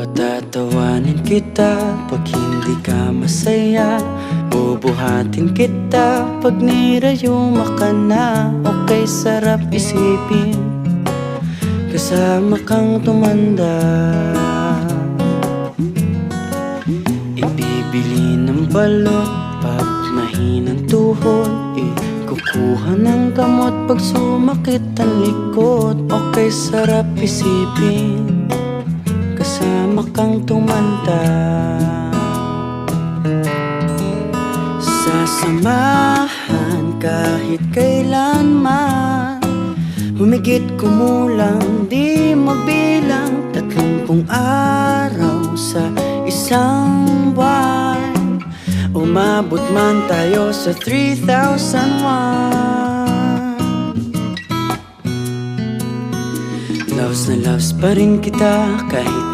Patatawanin kita pag hindi ka masaya, bubuhatin kita pag nirayuma ka na. Okay, sarap isipin kasama kang tumanda. Ibibili ng balot pag mahinang tuhod, kukuha ng gamot pag sumakit ang likod. Okay, sarap isipin kasama kang tumanda. Sasamahan kahit kailanman, humigit kumulang di mabilang 30 araw sa isang buwan. Umabot man tayo sa 3,001. Loves na loves pa rin kita kahit